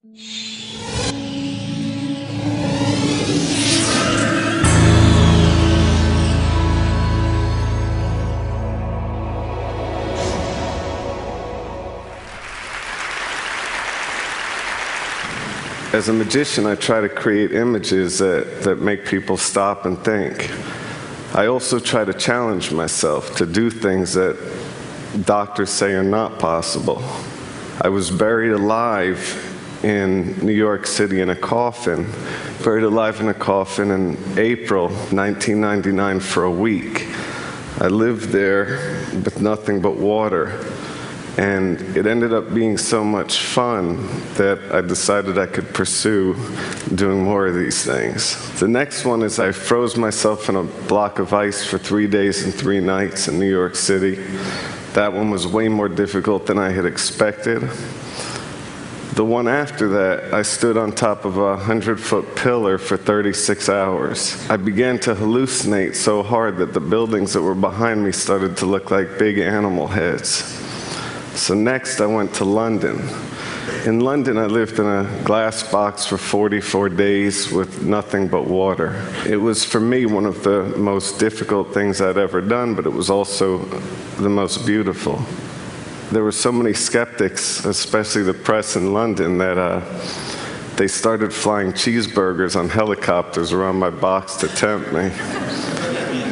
As a magician, I try to create images that make people stop and think. I also try to challenge myself to do things that doctors say are not possible. I was buried alive in New York City in a coffin, buried alive in a coffin in April 1999 for a week. I lived there with nothing but water. And it ended up being so much fun that I decided I could pursue doing more of these things. The next one is I froze myself in a block of ice for 3 days and 3 nights in New York City. That one was way more difficult than I had expected. The one after that, I stood on top of a 100-foot pillar for 36 hours. I began to hallucinate so hard that the buildings that were behind me started to look like big animal heads. So next I went to London. In London I lived in a glass box for 44 days with nothing but water. It was for me one of the most difficult things I'd ever done, but it was also the most beautiful. There were so many skeptics, especially the press in London, that they started flying cheeseburgers on helicopters around my box to tempt me.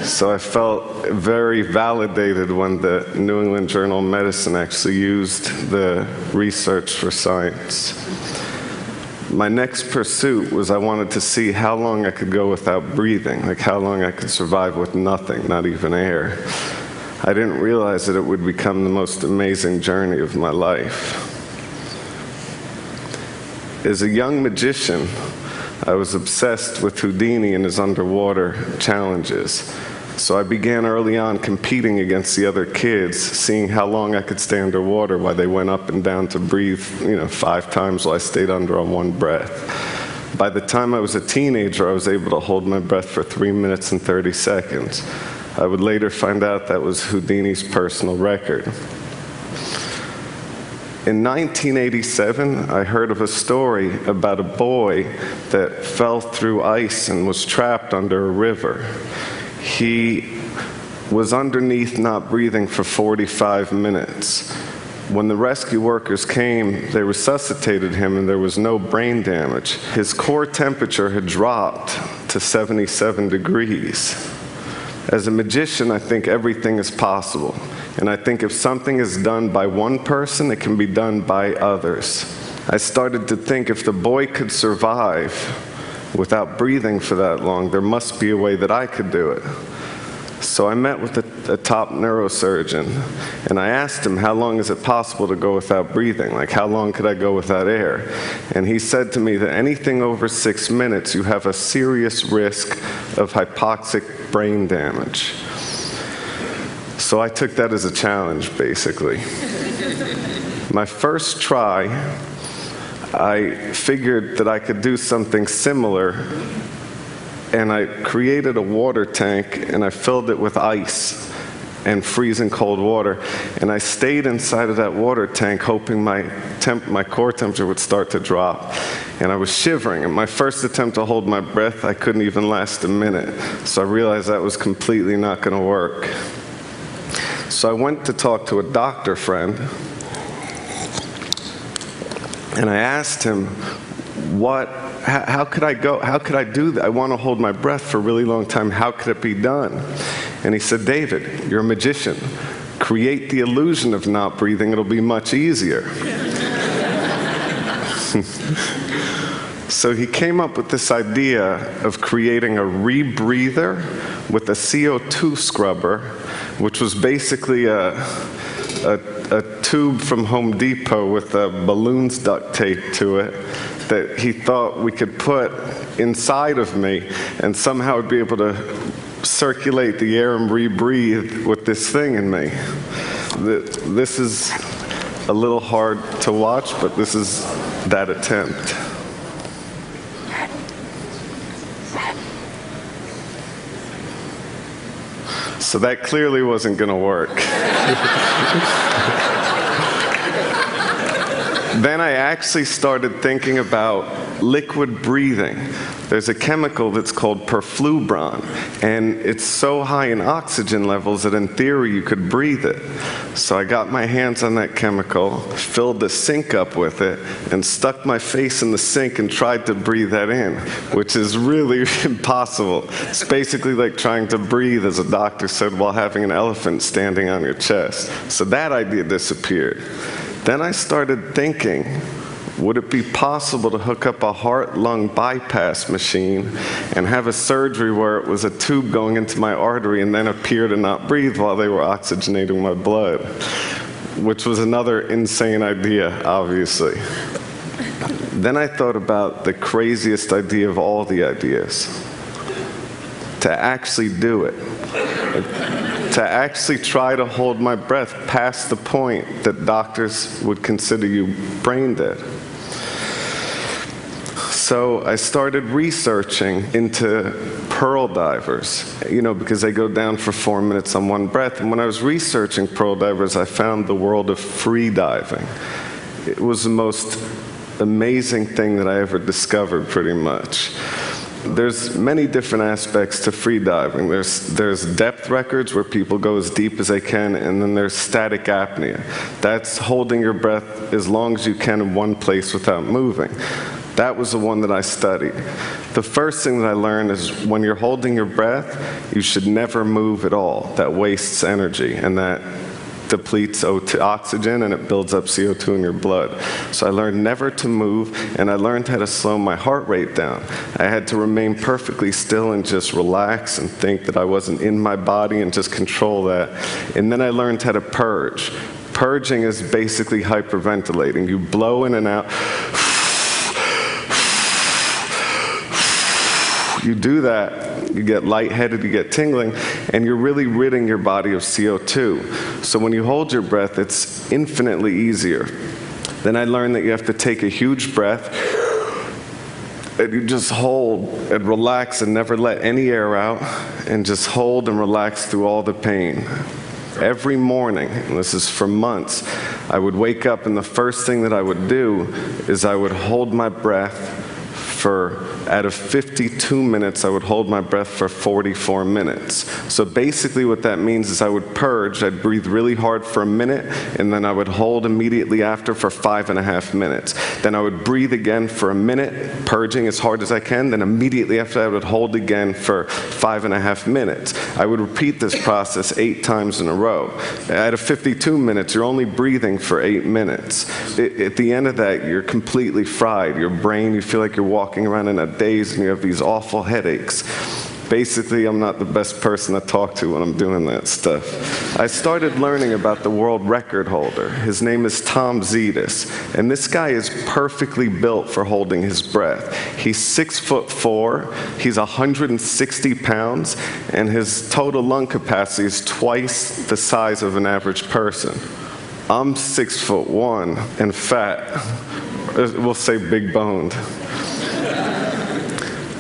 So I felt very validated when the New England Journal of Medicine actually used the research for science. My next pursuit was I wanted to see how long I could go without breathing, like how long I could survive with nothing, not even air. I didn't realize that it would become the most amazing journey of my life. As a young magician, I was obsessed with Houdini and his underwater challenges. So I began early on competing against the other kids, seeing how long I could stay underwater while they went up and down to breathe, 5 times while I stayed under on one breath. By the time I was a teenager, I was able to hold my breath for 3 minutes and 30 seconds. I would later find out that was Houdini's personal record. In 1987, I heard of a story about a boy that fell through ice and was trapped under a river. He was underneath not breathing for 45 minutes. When the rescue workers came, they resuscitated him and there was no brain damage. His core temperature had dropped to 77 degrees. As a magician, I think everything is possible. And I think if something is done by one person, it can be done by others. I started to think if the boy could survive without breathing for that long, there must be a way that I could do it. So I met with a top neurosurgeon, and I asked him, how long is it possible to go without breathing? Like, how long could I go without air? And he said to me that anything over 6 minutes, you have a serious risk of hypoxic brain damage. So I took that as a challenge, basically. My first try, I figured that I could do something similar, and I created a water tank and I filled it with ice and freezing cold water, and I stayed inside of that water tank hoping my core temperature would start to drop. And I was shivering, and my first attempt to hold my breath, I couldn't even last a minute. So I realized that was completely not going to work. So I went to talk to a doctor friend, and I asked him, how could I do that? I want to hold my breath for a really long time. How could it be done? And he said, David, you're a magician. Create the illusion of not breathing. It'll be much easier. So he came up with this idea of creating a rebreather with a CO2 scrubber, which was basically a tube from Home Depot with balloons duct taped to it that he thought we could put inside of me and somehow be able to circulate the air and rebreathe with this thing in me. This is a little hard to watch, but this is that attempt. So that clearly wasn't going to work. Then I actually started thinking about liquid breathing. There's a chemical that's called perfluorine, and it's so high in oxygen levels that in theory you could breathe it. So I got my hands on that chemical, filled the sink up with it, and stuck my face in the sink and tried to breathe that in, which is really impossible. It's basically like trying to breathe, as a doctor said, while having an elephant standing on your chest. So that idea disappeared. Then I started thinking, would it be possible to hook up a heart-lung bypass machine and have a surgery where it was a tube going into my artery and then appear to not breathe while they were oxygenating my blood? Which was another insane idea, obviously. Then I thought about the craziest idea of all the ideas. To actually do it. To actually try to hold my breath past the point that doctors would consider you brain dead. So I started researching into pearl divers, because they go down for 4 minutes on one breath. And when I was researching pearl divers, I found the world of free diving. It was the most amazing thing that I ever discovered, pretty much. There's many different aspects to free diving. There's depth records where people go as deep as they can, and then there's static apnea. That's holding your breath as long as you can in one place without moving. That was the one that I studied. The first thing that I learned is when you're holding your breath, you should never move at all. That wastes energy, and that depletes oxygen, and it builds up CO2 in your blood. So I learned never to move, and I learned how to slow my heart rate down. I had to remain perfectly still and just relax and think that I wasn't in my body and just control that. And then I learned how to purge. Purging is basically hyperventilating. You blow in and out. You do that, you get lightheaded, you get tingling, and you're really ridding your body of CO2. So when you hold your breath, it's infinitely easier. Then I learned that you have to take a huge breath, and you just hold and relax and never let any air out, and just hold and relax through all the pain. Every morning, and this is for months, I would wake up, and the first thing that I would do is I would hold my breath out of 52 minutes, I would hold my breath for 44 minutes. So basically what that means is I would purge, I'd breathe really hard for a minute, and then I would hold immediately after for 5.5 minutes. Then I would breathe again for a minute, purging as hard as I can, then immediately after I would hold again for 5.5 minutes. I would repeat this process 8 times in a row. Out of 52 minutes, you're only breathing for 8 minutes. At the end of that, you're completely fried. Your brain, you feel like you're walking around in a daze and you have these awful headaches. Basically, I'm not the best person to talk to when I'm doing that stuff. I started learning about the world record holder. His name is Tom Zetas, and this guy is perfectly built for holding his breath. He's 6'4", he's 160 pounds, and his total lung capacity is twice the size of an average person. I'm 6'1" and fat. We'll say big boned.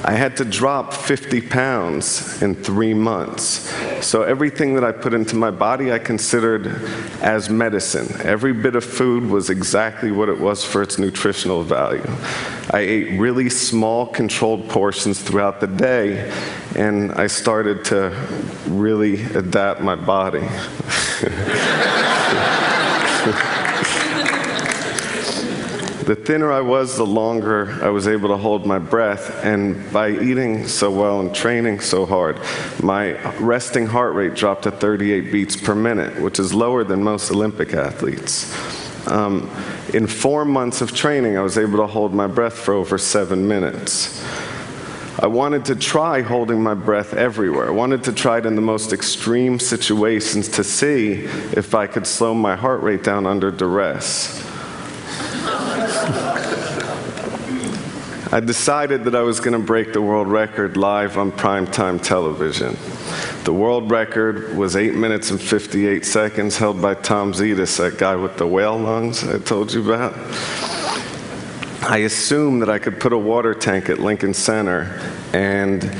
I had to drop 50 pounds in 3 months. So everything that I put into my body I considered as medicine. Every bit of food was exactly what it was for its nutritional value. I ate really small, controlled portions throughout the day, and I started to really adapt my body. The thinner I was, the longer I was able to hold my breath, and by eating so well and training so hard, my resting heart rate dropped to 38 beats per minute, which is lower than most Olympic athletes. In 4 months of training, I was able to hold my breath for over 7 minutes. I wanted to try holding my breath everywhere. I wanted to try it in the most extreme situations to see if I could slow my heart rate down under duress. I decided that I was going to break the world record live on primetime television. The world record was 8 minutes and 58 seconds, held by Tom Zetas, that guy with the whale lungs I told you about. I assumed that I could put a water tank at Lincoln Center and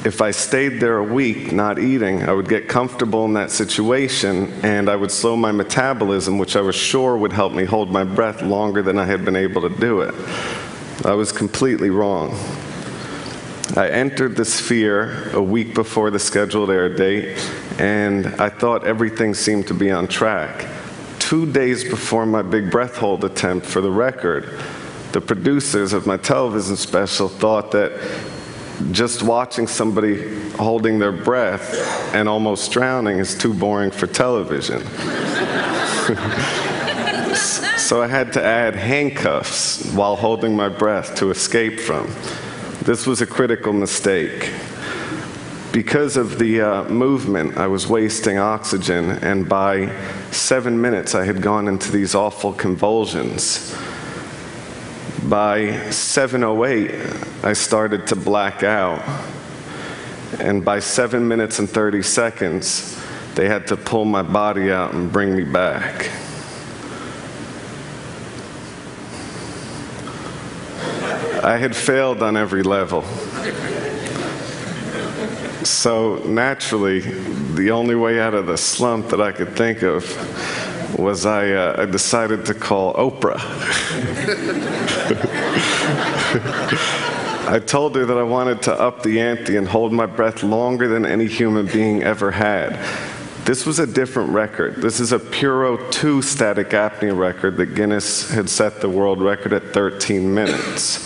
if I stayed there a week not eating, I would get comfortable in that situation and I would slow my metabolism, which I was sure would help me hold my breath longer than I had been able to do it. I was completely wrong. I entered the Sphere a week before the scheduled air date, and I thought everything seemed to be on track. 2 days before my big breath hold attempt for the record, the producers of my television special thought that just watching somebody holding their breath and almost drowning is too boring for television. So I had to add handcuffs while holding my breath to escape from. This was a critical mistake. Because of the movement, I was wasting oxygen, and by 7 minutes I had gone into these awful convulsions. By 7:08, I started to black out, and by 7 minutes and 30 seconds, they had to pull my body out and bring me back. I had failed on every level. So naturally, the only way out of the slump that I could think of was I decided to call Oprah. I told her that I wanted to up the ante and hold my breath longer than any human being ever had. This was a different record. This is a Puro 2 static apnea record that Guinness had set the world record at 13 minutes.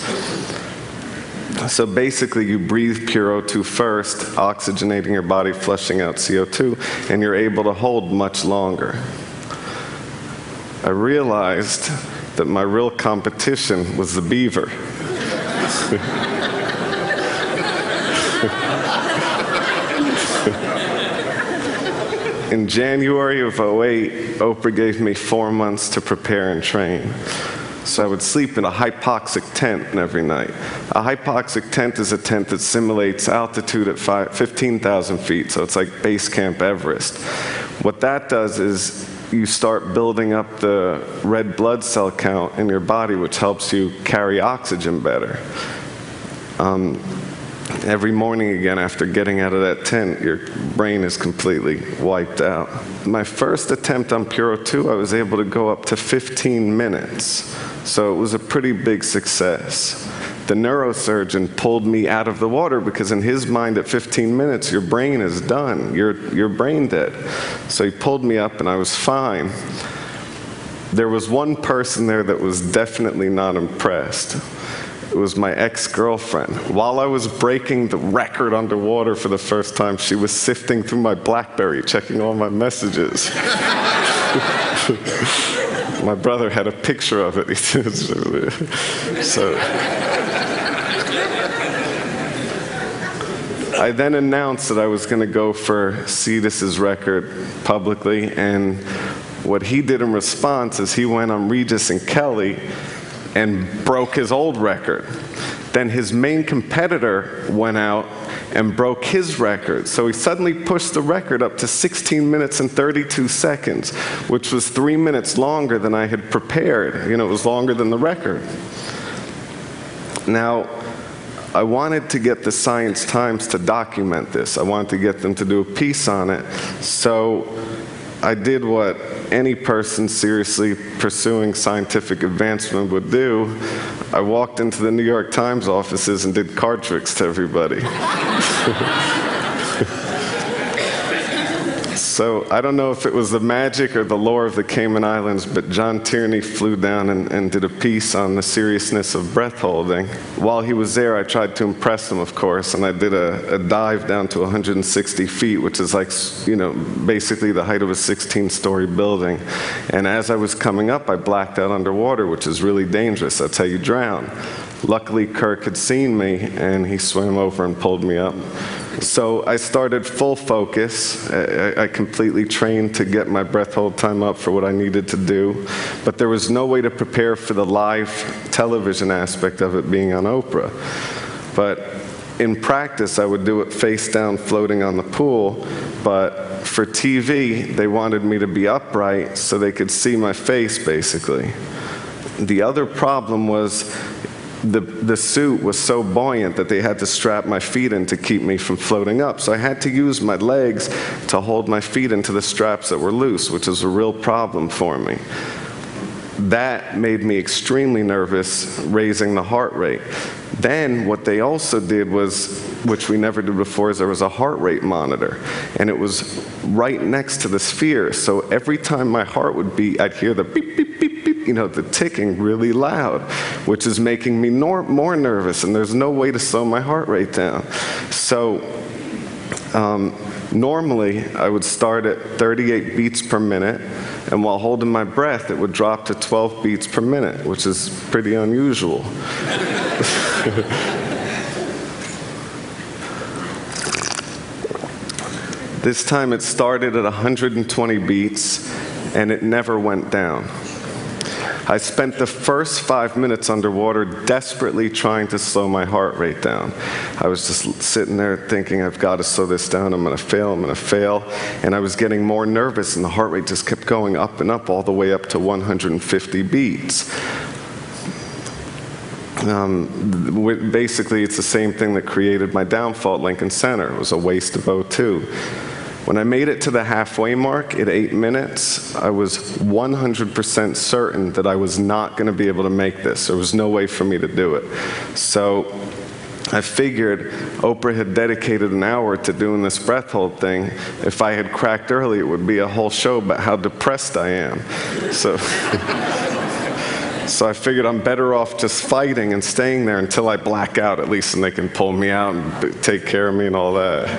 So basically, you breathe Puro 2 first, oxygenating your body, flushing out CO2, and you're able to hold much longer. I realized that my real competition was the beaver. In January of '08, Oprah gave me 4 months to prepare and train. So I would sleep in a hypoxic tent every night. A hypoxic tent is a tent that simulates altitude at 15,000 feet, so it's like base camp Everest. What that does is you start building up the red blood cell count in your body, which helps you carry oxygen better. Every morning again, after getting out of that tent, your brain is completely wiped out. My first attempt on Puro 2, I was able to go up to 15 minutes. So it was a pretty big success. The neurosurgeon pulled me out of the water because in his mind at 15 minutes, your brain is done. You're brain dead. So he pulled me up and I was fine. There was one person there that was definitely not impressed. It was my ex-girlfriend. While I was breaking the record underwater for the first time, she was sifting through my BlackBerry, checking all my messages. My brother had a picture of it. So I then announced that I was going to go for Cetus's record publicly, and what he did in response is he went on Regis and Kelly and broke his old record. Then his main competitor went out and broke his record. So he suddenly pushed the record up to 16 minutes and 32 seconds, which was 3 minutes longer than I had prepared. You know, it was longer than the record. Now, I wanted to get the Science Times to document this. I wanted to get them to do a piece on it. So I did what any person seriously pursuing scientific advancement would do. I walked into the New York Times offices and did card tricks to everybody. So I don't know if it was the magic or the lore of the Cayman Islands, but John Tierney flew down and did a piece on the seriousness of breath holding. While he was there, I tried to impress him, of course, and I did a dive down to 160 feet, which is like, you know, basically the height of a 16-story building. And as I was coming up, I blacked out underwater, which is really dangerous. That's how you drown. Luckily, Kirk had seen me, and he swam over and pulled me up. So I started full focus. I completely trained to get my breath hold time up for what I needed to do. But there was no way to prepare for the live television aspect of it being on Oprah. But in practice, I would do it face down, floating on the pool. But for TV, they wanted me to be upright so they could see my face, basically. The other problem was the suit was so buoyant that they had to strap my feet in to keep me from floating up. So I had to use my legs to hold my feet into the straps that were loose, which is a real problem for me. That made me extremely nervous, raising the heart rate. Then what they also did was, which we never did before, is there was a heart rate monitor, and it was right next to the sphere. So every time my heart would beat, I'd hear the beep, beep, beep, beep, you know, the ticking really loud, which is making me more nervous, and there's no way to slow my heart rate down. So normally I would start at 38 beats per minute, and while holding my breath, it would drop to 12 beats per minute, which is pretty unusual. This time it started at 120 beats, and it never went down. I spent the first 5 minutes underwater desperately trying to slow my heart rate down. I was just sitting there thinking, I've got to slow this down, I'm going to fail. And I was getting more nervous, and the heart rate just kept going up and up, all the way up to 150 beats. Basically, it's the same thing that created my downfall at Lincoln Center. It was a waste of O2. When I made it to the halfway mark at 8 minutes, I was 100% certain that I was not going to be able to make this. There was no way for me to do it. So I figured Oprah had dedicated an hour to doing this breath hold thing. If I had cracked early, it would be a whole show about how depressed I am. So I figured I'm better off just fighting and staying there until I black out, at least, and they can pull me out and take care of me and all that.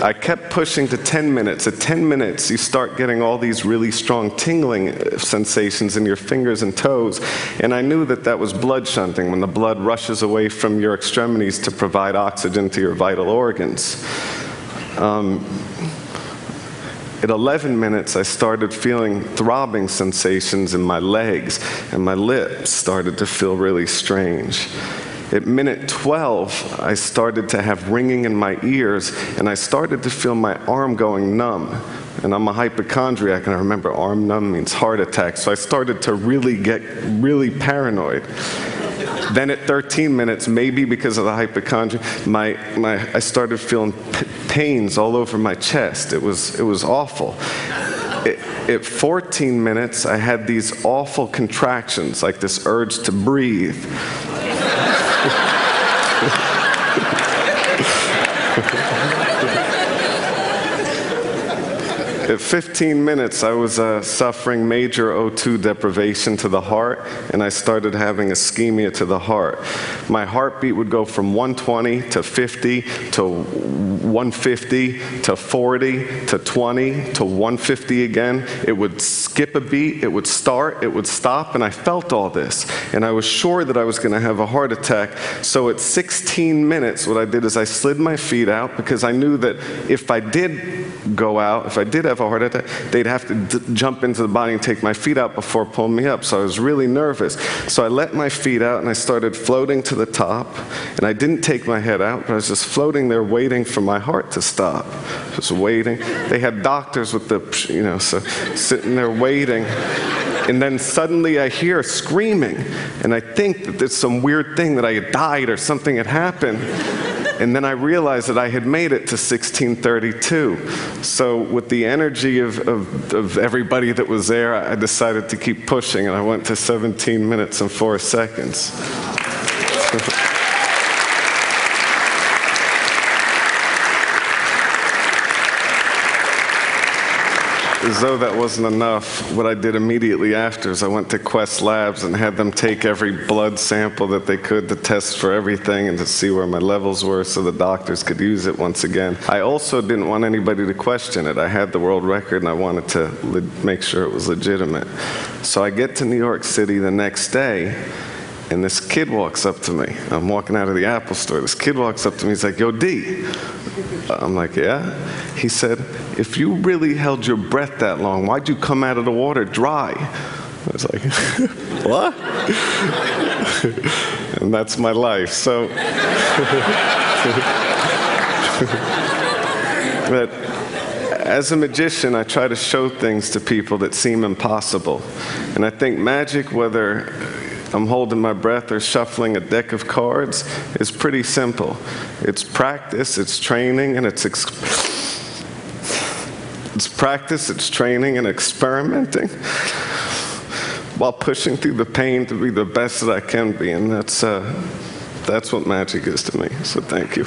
I kept pushing to 10 minutes. At 10 minutes, you start getting all these really strong tingling sensations in your fingers and toes, and I knew that that was blood shunting, when the blood rushes away from your extremities to provide oxygen to your vital organs. At 11 minutes, I started feeling throbbing sensations in my legs, and my lips started to feel really strange. At minute 12, I started to have ringing in my ears, and I started to feel my arm going numb. And I'm a hypochondriac, and I remember arm numb means heart attack, so I started to really get really paranoid. Then at 13 minutes, maybe because of the hypochondria, I started feeling pains all over my chest. It was awful. At 14 minutes, I had these awful contractions, like this urge to breathe. At 15 minutes, I was suffering major O2 deprivation to the heart, and I started having ischemia to the heart. My heartbeat would go from 120 to 50 to 150 to 40 to 20 to 150 again. It would skip a beat, it would start, it would stop, and I felt all this. And I was sure that I was going to have a heart attack. So at 16 minutes, what I did is I slid my feet out, because I knew that if I did go out, if I did have a heart attack, they'd have to jump into the body and take my feet out before pulling me up. So I was really nervous. So I let my feet out, and I started floating to the top. And I didn't take my head out, but I was just floating there waiting for my heart to stop. Just waiting. They had doctors with the, so sitting there waiting. And then suddenly I hear screaming. And I think that there's some weird thing, that I had died or something had happened. And then I realized that I had made it to 1632. So with the energy of everybody that was there, I decided to keep pushing, and I went to 17 minutes and 4 seconds. As though that wasn't enough, what I did immediately after is I went to Quest Labs and had them take every blood sample that they could to test for everything and to see where my levels were so the doctors could use it once again. I also didn't want anybody to question it. I had the world record, and I wanted to make sure it was legitimate. So I get to New York City the next day, and this kid walks up to me. I'm walking out of the Apple store. This kid walks up to me. He's like, "Yo, D." I'm like, "Yeah?" He said, "If you really held your breath that long, why'd you come out of the water dry?" I was like, "What?" And that's my life. So, but As a magician, I try to show things to people that seem impossible. And I think magic, whether I'm holding my breath or shuffling a deck of cards, is pretty simple. It's practice, it's training, and it's practice, it's training, and experimenting while pushing through the pain to be the best that I can be. And that's what magic is to me. So thank you.